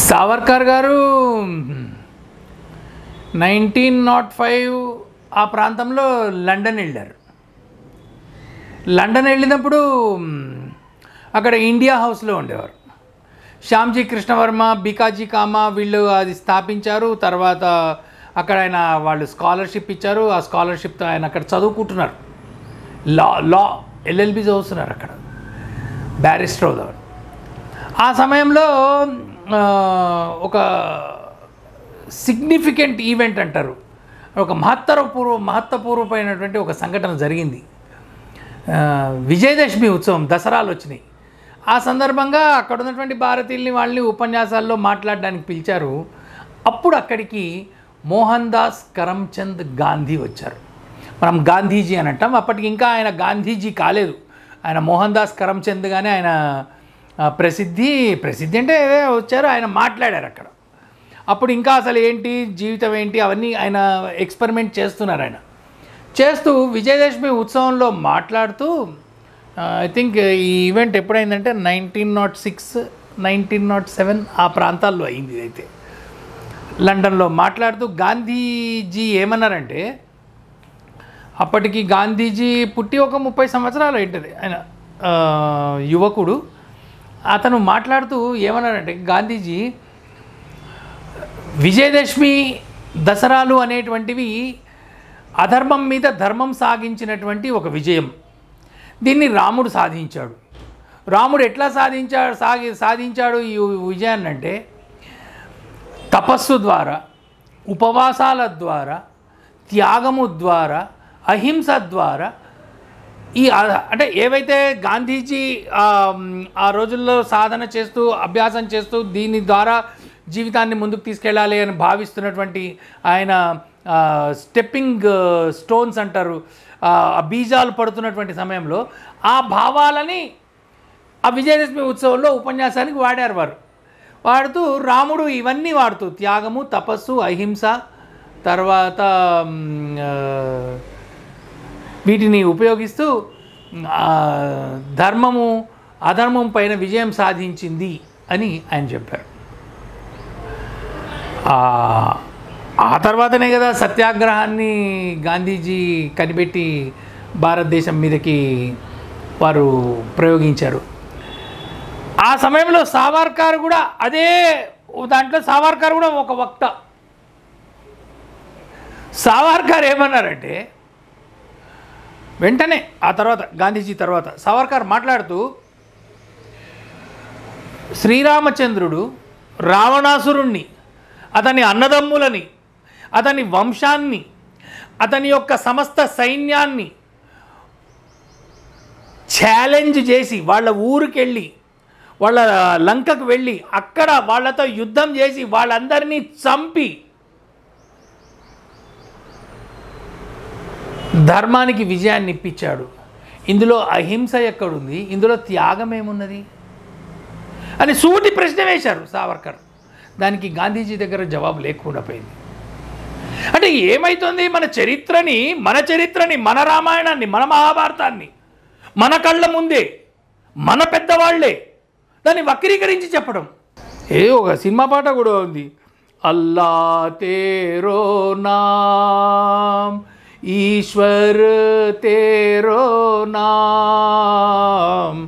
సావర్కర్ గారు 1905 ఆ ప్రాంతంలో లండన్ వెళ్ళారు. లండన్ వెళ్ళినప్పుడు అక్కడ ఇండియా హౌస్లో ఉండేవారు. శ్యామ్జీ కృష్ణవర్మ, బికాజీ కామా వీళ్ళు అది స్థాపించారు. తర్వాత అక్కడ ఆయన వాళ్ళు స్కాలర్షిప్ ఇచ్చారు. ఆ స్కాలర్షిప్తో ఆయన అక్కడ చదువుకుంటున్నారు. లా ఎల్ఎల్బి చదువుతున్నారు, అక్కడ బ్యారిస్టర్ అవుతారు. ఆ సమయంలో ఒక సిగ్నిఫికెంట్ ఈవెంట్ అంటారు, ఒక మహత్వపూర్వమైనటువంటి ఒక సంఘటన జరిగింది. విజయదశమి ఉత్సవం, దసరాలు వచ్చినాయి. ఆ సందర్భంగా అక్కడ ఉన్నటువంటి భారతీయుల్ని వాళ్ళని ఉపన్యాసాల్లో మాట్లాడడానికి పిలిచారు. అప్పుడు అక్కడికి మోహన్ దాస్ కరమ్చంద్ గాంధీ వచ్చారు. మనం గాంధీజీ అని అంటాం, అప్పటికి ఇంకా ఆయన గాంధీజీ కాలేదు. ఆయన మోహన్ దాస్ కరమ్చంద్గానే ఆయన ప్రసిద్ధి అంటే వచ్చారు. ఆయన మాట్లాడారు అక్కడ. అప్పుడు ఇంకా అసలు ఏంటి జీవితం ఏంటి అవన్నీ ఆయన ఎక్స్పెరిమెంట్ చేస్తున్నారు. ఆయన చేస్తూ విజయదశమి ఉత్సవంలో మాట్లాడుతూ, ఐ థింక్ ఈ ఈవెంట్ ఎప్పుడైందంటే 1906, 1907 ఆ ప్రాంతాల్లో అయింది. అయితే లండన్లో మాట్లాడుతూ గాంధీజీ ఏమన్నారంటే, అప్పటికి గాంధీజీ పుట్టి ఒక 30 సంవత్సరాలు అయింటుంది, ఆయన యువకుడు. అతను మాట్లాడుతూ ఏమన్నారంటే, గాంధీజీ విజయదశమి దసరాలు అనేటువంటివి అధర్మం మీద ధర్మం సాగించినటువంటి ఒక విజయం. దీన్ని రాముడు సాధించాడు. రాముడు ఎట్లా సాధించాడు ఈ విజయాన్ని అంటే, తపస్సు ద్వారా, ఉపవాసాల ద్వారా, త్యాగము ద్వారా, అహింస ద్వారా, ఈ అంటే ఏవైతే గాంధీజీ ఆ రోజుల్లో సాధన చేస్తూ అభ్యాసం చేస్తూ దీని ద్వారా జీవితాన్ని ముందుకు తీసుకెళ్ళాలి అని భావిస్తున్నటువంటి ఆయన స్టెప్పింగ్ స్టోన్స్ అంటారు, ఆ బీజాలు పడుతున్నటువంటి సమయంలో ఆ భావాలని ఆ విజయదశమి ఉత్సవంలో ఉపన్యాసానికి వాడారు. వాడుతూ రాముడు ఇవన్నీ వాడుతూ త్యాగము, తపస్సు, అహింస, తర్వాత వీటిని ఉపయోగిస్తూ ధర్మము అధర్మం పైన విజయం సాధించింది అని ఆయన చెప్పారు. ఆ తర్వాతనే కదా సత్యాగ్రహాన్ని గాంధీజీ కనిపెట్టి భారతదేశం మీదకి వారు ప్రయోగించారు. ఆ సమయంలో సావర్కర్ కూడా అదే దాంట్లో సావర్కర్ కూడా ఒక వక్త. సావర్కర్ ఏమన్నారంటే, వెంటనే ఆ తర్వాత గాంధీజీ తర్వాత సావర్కర్ మాట్లాడుతూ, శ్రీరామచంద్రుడు రావణాసురుణ్ణి, అతని అన్నదమ్ములని, అతని వంశాన్ని, అతని యొక్క సమస్త సైన్యాన్ని ఛాలెంజ్ చేసి వాళ్ళ ఊరికి వెళ్ళి, వాళ్ళ లంకకు వెళ్ళి అక్కడ వాళ్ళతో యుద్ధం చేసి వాళ్ళందరినీ చంపి ధర్మానికి విజయాన్ని ఇప్పించాడు. ఇందులో అహింస ఎక్కడుంది, ఇందులో త్యాగం ఏమున్నది అని సూటి ప్రశ్న వేశారు సావర్కర్. దానికి గాంధీజీ దగ్గర జవాబు లేకుండా పోయింది. అంటే ఏమవుతుంది, మన చరిత్రని మన రామాయణాన్ని, మన మహాభారతాన్ని మన కళ్ళ ముందే మన పెద్దవాళ్లే దాన్ని వక్రీకరించి చెప్పడం. ఒక సినిమా పాట కూడా ఉంది, అల్లా తేరో నామ్ ఈశ్వర్ తేరో నామ్.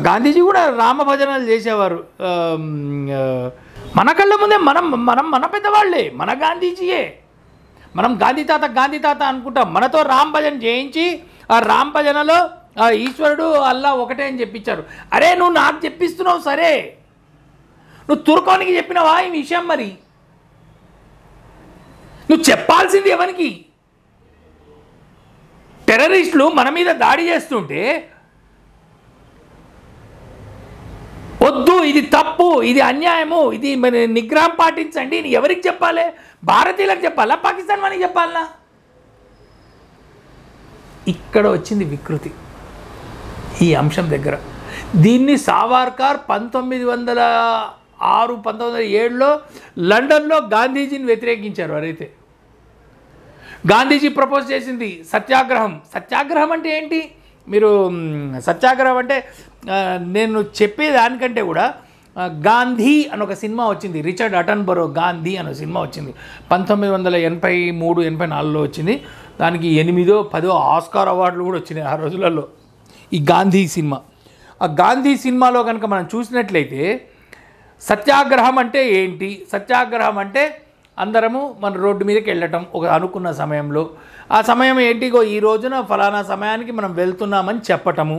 గాంధీజీ కూడా రామ భజనలు చేసేవారు. మన కళ్ళ ముందే మన పెద్దవాళ్ళే, మన గాంధీజీయే. మనం గాంధీ తాత అనుకుంటాం. మనతో రామ్ భజన చేయించి ఆ రామ్ భజనలో ఈశ్వరుడు అల్లా ఒకటే అని చెప్పించారు. అరే నువ్వు నాకు చెప్పిస్తున్నావు, సరే నువ్వు తుర్కోనికి చెప్పినవా ఈ విషయం? మరి నువ్వు చెప్పాల్సింది ఎవరికి? టెర్రరిస్టులు మన మీద దాడి చేస్తుంటే వద్దు, ఇది తప్పు, ఇది అన్యాయము, ఇది నిగ్రహం పాటించండి అని ఎవరికి చెప్పాలి? భారతీయులకు చెప్పాలా, పాకిస్తాన్ వానికి చెప్పాలనా? ఇక్కడ వచ్చింది వికృతి ఈ అంశం దగ్గర. దీన్ని సావర్కర్ 1906, 1907లో లండన్లో గాంధీజీని వ్యతిరేకించారు. వారైతే గాంధీజీ ప్రపోజ్ చేసింది సత్యాగ్రహం అంటే ఏంటి? మీరు సత్యాగ్రహం అంటే నేను చెప్పేదానికంటే కూడా గాంధీ అని ఒక సినిమా వచ్చింది, రిచర్డ్ అటన్బరో గాంధీ అనే సినిమా వచ్చింది, 1983-84లో వచ్చింది. దానికి 8-10 ఆస్కార్ అవార్డులు కూడా వచ్చినాయి ఆ రోజులలో ఈ గాంధీ సినిమా. ఆ గాంధీ సినిమాలో కనుక మనం చూసినట్లయితే సత్యాగ్రహం అంటే ఏంటి, సత్యాగ్రహం అంటే అందరము మన రోడ్డు మీదకి వెళ్ళటం ఒక అనుకున్న సమయంలో, ఆ సమయం ఏంటిగో ఈ రోజున ఫలానా సమయానికి మనం వెళ్తున్నామని చెప్పటము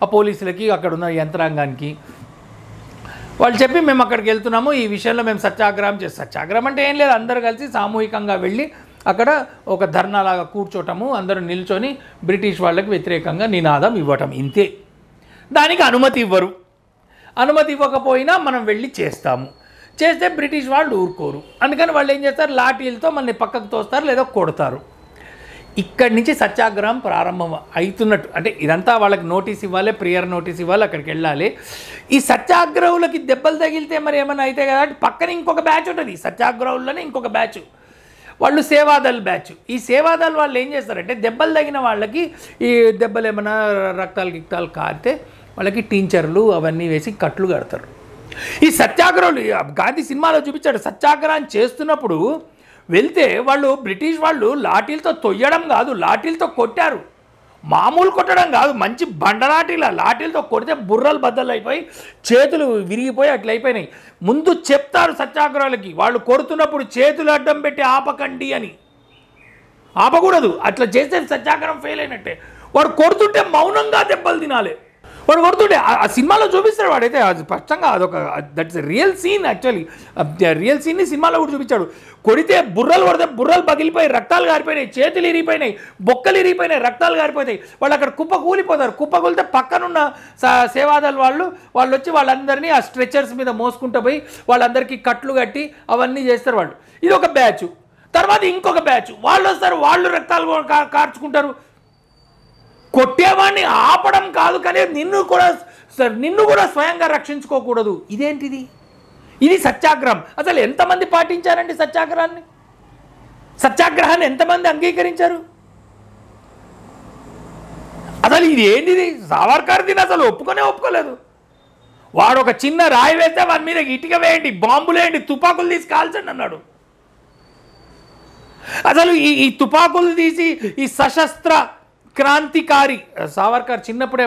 ఆ పోలీసులకి అక్కడ ఉన్న యంత్రాంగానికి. వాళ్ళు చెప్పి మేము అక్కడికి వెళ్తున్నాము, ఈ విషయంలో మేము సత్యాగ్రహం చేస్తాం. సత్యాగ్రహం అంటే ఏం లేదు, అందరు కలిసి సామూహికంగా వెళ్ళి అక్కడ ఒక ధర్నాలాగా కూర్చోటము, అందరూ నిల్చొని బ్రిటిష్ వాళ్ళకి వ్యతిరేకంగా నినాదం ఇవ్వటం, ఇంతే. దానికి అనుమతి ఇవ్వరు. అనుమతి ఇవ్వకపోయినా మనం వెళ్ళి చేస్తాము. చేస్తే బ్రిటిష్ వాళ్ళు ఊరుకోరు. అందుకని వాళ్ళు ఏం చేస్తారు, లాఠీలతో మనల్ని పక్కకు తోస్తారు లేదా కొడతారు. ఇక్కడి నుంచి సత్యాగ్రహం ప్రారంభం అవుతున్నట్టు, అంటే ఇదంతా వాళ్ళకి నోటీస్ ఇవ్వాలి, ప్రియర్ నోటీస్ ఇవ్వాలి, అక్కడికి వెళ్ళాలి. ఈ సత్యాగ్రహులకి దెబ్బలు తగిలితే మరి ఏమైనా అయితే కదా, పక్కన ఇంకొక బ్యాచ్ ఉంటుంది, సత్యాగ్రహుల్లోనే ఇంకొక బ్యాచ్, వాళ్ళు సేవాదల్ బ్యాచ్. ఈ సేవాదల్ వాళ్ళు ఏం చేస్తారంటే దెబ్బలు తగిన వాళ్ళకి, ఈ దెబ్బలు ఏమైనా రక్తాలు కారితే వాళ్ళకి టీచర్లు అవన్నీ వేసి కట్లు కడతారు. ఈ సత్యాగ్రహులు గాంధీ సినిమాలో చూపించాడు, సత్యాగ్రహం చేస్తున్నప్పుడు వెళ్తే వాళ్ళు బ్రిటిష్ వాళ్ళు లాఠీలతో తొయ్యడం కాదు, లాఠీలతో కొట్టారు. మామూలు కొట్టడం కాదు, మంచి లాఠీలతో కొడితే బుర్రలు బద్దలు అయిపోయి చేతులు విరిగిపోయి అట్లా అయిపోయినాయి. ముందు చెప్తారు సత్యాగ్రహాలకి, వాళ్ళు కొడుతున్నప్పుడు చేతులు అడ్డం పెట్టి ఆపకండి అని. ఆపకూడదు, అట్లా చేస్తే సత్యాగ్రహం ఫెయిల్ అయినట్టే. వాడు కొడుతుంటే మౌనంగా దెబ్బలు తినాలి. వాడు కొడుతుంటే ఆ సినిమాలో చూపిస్తాడు, వాడైతే అది స్పష్టంగా అదొక that's real scene. Actually real సీన్ని సినిమాలో కూడా చూపించాడు. కొడితే బుర్రలు పగిలిపోయి రక్తాలు గారిపోయినాయి, చేతులు ఇరిగిపోయినాయి, బొక్కలు ఇరిగిపోయినాయి, రక్తాలు గారిపోతాయి. వాళ్ళు అక్కడ కుప్ప కూలిపోతారు. కుప్ప కూలితే పక్కనున్న సేవాదల్ వాళ్ళు వచ్చి వాళ్ళందరినీ ఆ స్ట్రెచర్స్ మీద మోసుకుంటూ పోయి వాళ్ళందరికీ కట్లు కట్టి అవన్నీ చేస్తారు వాళ్ళు. ఇది ఒక బ్యాచ్. తర్వాత ఇంకొక బ్యాచ్ వాళ్ళు వస్తారు, వాళ్ళు రక్తాలు కార్చుకుంటారు. కొట్టేవాడిని ఆపడం కాదు, కానీ నిన్ను కూడా స్వయంగా రక్షించుకోకూడదు. ఇదేంటిది? ఇది సత్యాగ్రహం. అసలు ఎంతమంది పాటించారండి సత్యాగ్రహాన్ని? సత్యాగ్రహాన్ని ఎంతమంది అంగీకరించారు? అసలు ఇది ఏంటిది? సావర్కర్ దీన్ని అసలు ఒప్పుకోలేదు. వాడు ఒక చిన్న రాయి వేస్తే వాడి మీద ఇటుక వేయండి, బాంబులు వేయండి, తుపాకులు తీసి కాల్చండి అన్నాడు. అసలు ఈ తుపాకులు తీసి ఈ సశస్త్ర క్రాంతికారి సావర్కర్ చిన్నప్పుడే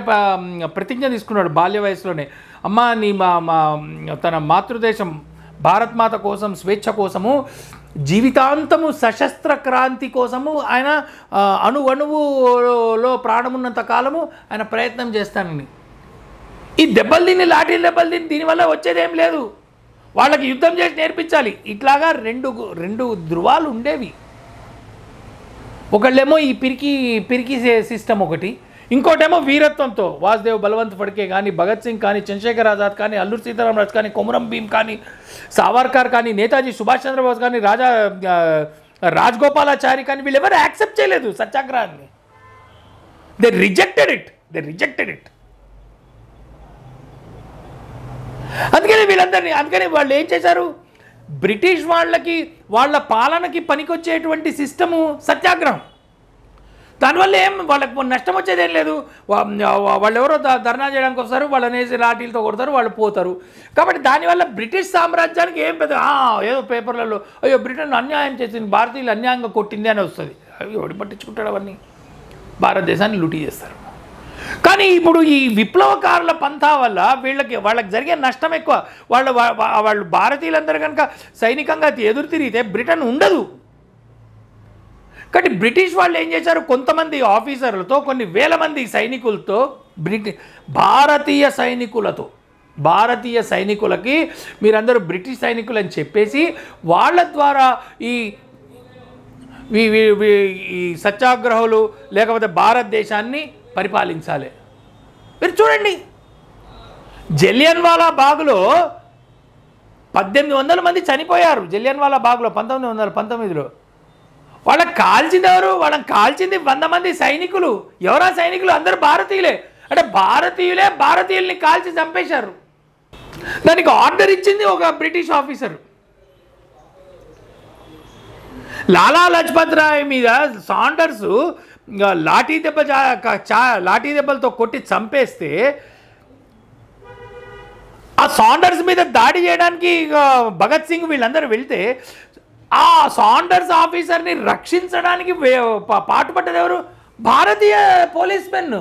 ప్రతిజ్ఞ తీసుకున్నాడు, బాల్య వయసులోనే. అమ్మ నీ తన మాతృదేశం భారత్ మాత కోసం, స్వేచ్ఛ కోసము, జీవితాంతము సశస్త్ర క్రాంతి కోసము ఆయన అణువులో ప్రాణమున్నంత కాలము ఆయన ప్రయత్నం చేస్తానని. ఈ దెబ్బలు తిని, లాఠీలు దెబ్బలు తిని దీనివల్ల వచ్చేదేం లేదు. వాళ్ళకి యుద్ధం చేసి నేర్పించాలి. ఇట్లాగా రెండు ధృవాలు ఉండేవి. ఒకళ్ళేమో ఈ పిరికి సిస్టమ్ ఒకటి, ఇంకోటేమో వీరత్వంతో వాసుదేవ్ బలవంత్ ఫడ్కే కానీ, భగత్ సింగ్ కానీ, చంద్రశేఖర్ ఆజాద్ కానీ, అల్లూరి సీతారామరాజు కానీ, కొమురం భీమ్ కానీ, సావర్కర్ కానీ, నేతాజీ సుభాష్ చంద్రబోస్ కానీ, రాజగోపాలాచారి కానీ, వీళ్ళెవరు యాక్సెప్ట్ చేయలేదు సత్యాగ్రహాన్ని. They rejected it. అందుకని వాళ్ళు ఏం చేశారు, బ్రిటిష్ వాళ్ళ పాలనకి పనికొచ్చేటువంటి సిస్టము సత్యాగ్రహం. దానివల్ల వాళ్ళకి నష్టం వచ్చేదేం లేదు. వాళ్ళు ఎవరో ధర్నా చేయడానికి వస్తారు, వాళ్ళని వేసి లాఠీలతో కొడతారు, వాళ్ళు పోతారు. కాబట్టి దానివల్ల బ్రిటిష్ సామ్రాజ్యానికి ఏం పెద్ద ఏదో పేపర్లలో అయ్యో బ్రిటన్ అన్యాయం చేసింది, భారతీయులు అన్యాయంగా కొట్టింది అని వస్తుంది. అవి ఎవడు పట్టించుకుంటాడు? అవన్నీ భారతదేశాన్ని లూటీ చేస్తారు. కానీ ఇప్పుడు ఈ విప్లవకారుల పంథా వల్ల వాళ్ళకి జరిగే నష్టం ఎక్కువ. వాళ్ళు భారతీయులందరూ కనుక సైనికంగా ఎదురు తిరిగితే బ్రిటన్ ఉండదు. కాబట్టి బ్రిటిష్ వాళ్ళు ఏం చేశారు, కొంతమంది ఆఫీసర్లతో, కొన్ని వేల మంది సైనికులతో, భారతీయ సైనికులకి మీరందరూ బ్రిటిష్ సైనికులు అని చెప్పేసి వాళ్ళ ద్వారా ఈ సత్యాగ్రహులు లేకపోతే భారతదేశాన్ని పరిపాలించాలి. మీరు చూడండి, జలియన్వాలా బాగ్లో 1800 మంది చనిపోయారు. జలియన్వాలా బాగ్లో 1919లో వాళ్ళకి కాల్చింది ఎవరు? వాళ్ళని కాల్చింది 100 మంది సైనికులు. ఎవరా సైనికులు? అందరూ భారతీయులే. అంటే భారతీయుల్ని కాల్చి చంపేశారు. దానికి ఆర్డర్ ఇచ్చింది ఒక బ్రిటిష్ ఆఫీసర్. లాలా లజపత్ రాయ్ మీద సాండర్స్ లాఠీ దెబ్బలతో కొట్టి చంపేస్తే ఆ సాండర్స్ మీద దాడి చేయడానికి భగత్ సింగ్ వీళ్ళందరూ వెళ్తే ఆ సాండర్స్ ఆఫీసర్ని రక్షించడానికి పాటుపడ్డది ఎవరు? భారతీయ పోలీస్ మెన్.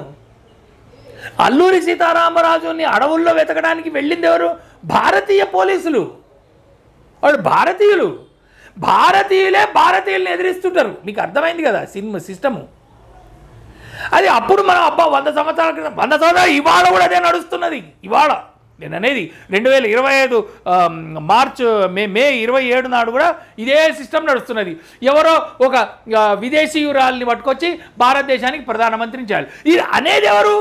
అల్లూరి సీతారామరాజుని అడవుల్లో వెతకడానికి వెళ్ళింది ఎవరు? భారతీయ పోలీసులు. వాళ్ళు భారతీయులు. భారతీయులే భారతీయుల్ని ఎదిరిస్తుంటారు. మీకు అర్థమైంది కదా సిస్టము. అది అప్పుడు మనం 100 సంవత్సరాల క్రితం, 100 సంవత్సరాలు ఇవాళ కూడా అదే నడుస్తున్నది. ఇవాళ నేను అనేది 2025 మే 27 నాడు కూడా ఇదే సిస్టమ్ నడుస్తున్నది. ఎవరో ఒక విదేశీయురాల్ని పట్టుకొచ్చి భారతదేశానికి ప్రధానమంత్రిని చేయాలి. ఇది అనేది ఎవరు?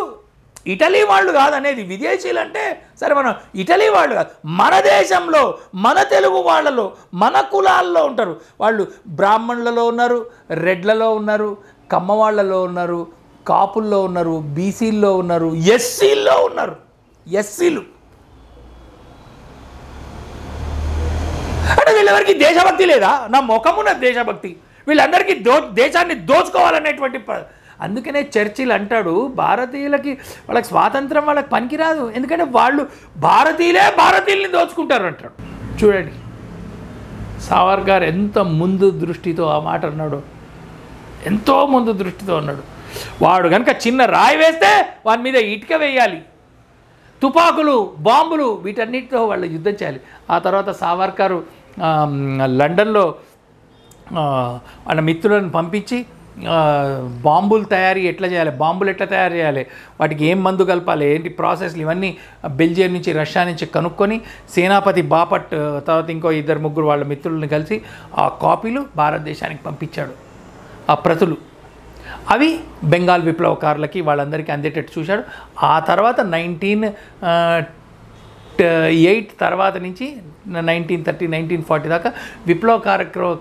ఇటలీ వాళ్ళు కాదు అనేది. విదేశీయులు అంటే సరే మనం ఇటలీ వాళ్ళు కాదు, మన దేశంలో మన తెలుగు వాళ్ళలో మన కులాల్లో ఉంటారు వాళ్ళు. బ్రాహ్మణులలో ఉన్నారు, రెడ్లలో ఉన్నారు, కమ్మవాళ్లలో ఉన్నారు, కాపుల్లో ఉన్నారు, బీసీల్లో ఉన్నారు, ఎస్సీల్లో ఉన్నారు. ఎస్సీలు అంటే వీళ్ళెవరికి దేశభక్తి లేదా? నా ముఖమున్న దేశభక్తి. వీళ్ళందరికీ దేశాన్ని దోచుకోవాలనేటువంటి. అందుకనే చర్చిల్ అంటాడు భారతీయులకి వాళ్ళకి స్వాతంత్రం వాళ్ళకి పనికిరాదు, ఎందుకంటే వాళ్ళు భారతీయులే భారతీయుల్ని దోచుకుంటారు అంటాడు. చూడండి సావర్కర్ ఎంత ముందు దృష్టితో ఆ మాట అన్నాడు, ఎంతో ముందు దృష్టితో అన్నాడు. వాడు కనుక చిన్న రాయి వేస్తే వాని మీద ఇటుక వేయాలి, తుపాకులు, బాంబులు, వీటన్నిటితో వాళ్ళు యుద్ధం చేయాలి. ఆ తర్వాత సావర్కర్ లండన్లో వాళ్ళ మిత్రులను పంపించి బాంబులు తయారీ ఎట్లా చేయాలి, బాంబులు ఎట్లా తయారు చేయాలి, వాటికి ఏం మందు కలపాలి, ఏంటి ప్రాసెస్లు, ఇవన్నీ బెల్జియం నుంచి రష్యా నుంచి కనుక్కొని సేనాపతి బాపట్ తర్వాత ఇంకో 2-3 వాళ్ళ మిత్రులను కలిసి ఆ కాపీలు భారతదేశానికి పంపించాడు. ఆ ప్రతులు అవి బెంగాల్ విప్లవకారులకి వాళ్ళందరికీ అందేటట్టు చూశాడు. ఆ తర్వాత 1908 తర్వాత నుంచి 1930, 1940 దాకా విప్లవ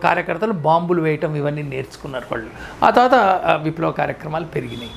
కార్యకర్తలు బాంబులు వేయటం ఇవన్నీ నేర్చుకున్నారు వాళ్ళు. ఆ తర్వాత విప్లవ కార్యక్రమాలు పెరిగినాయి.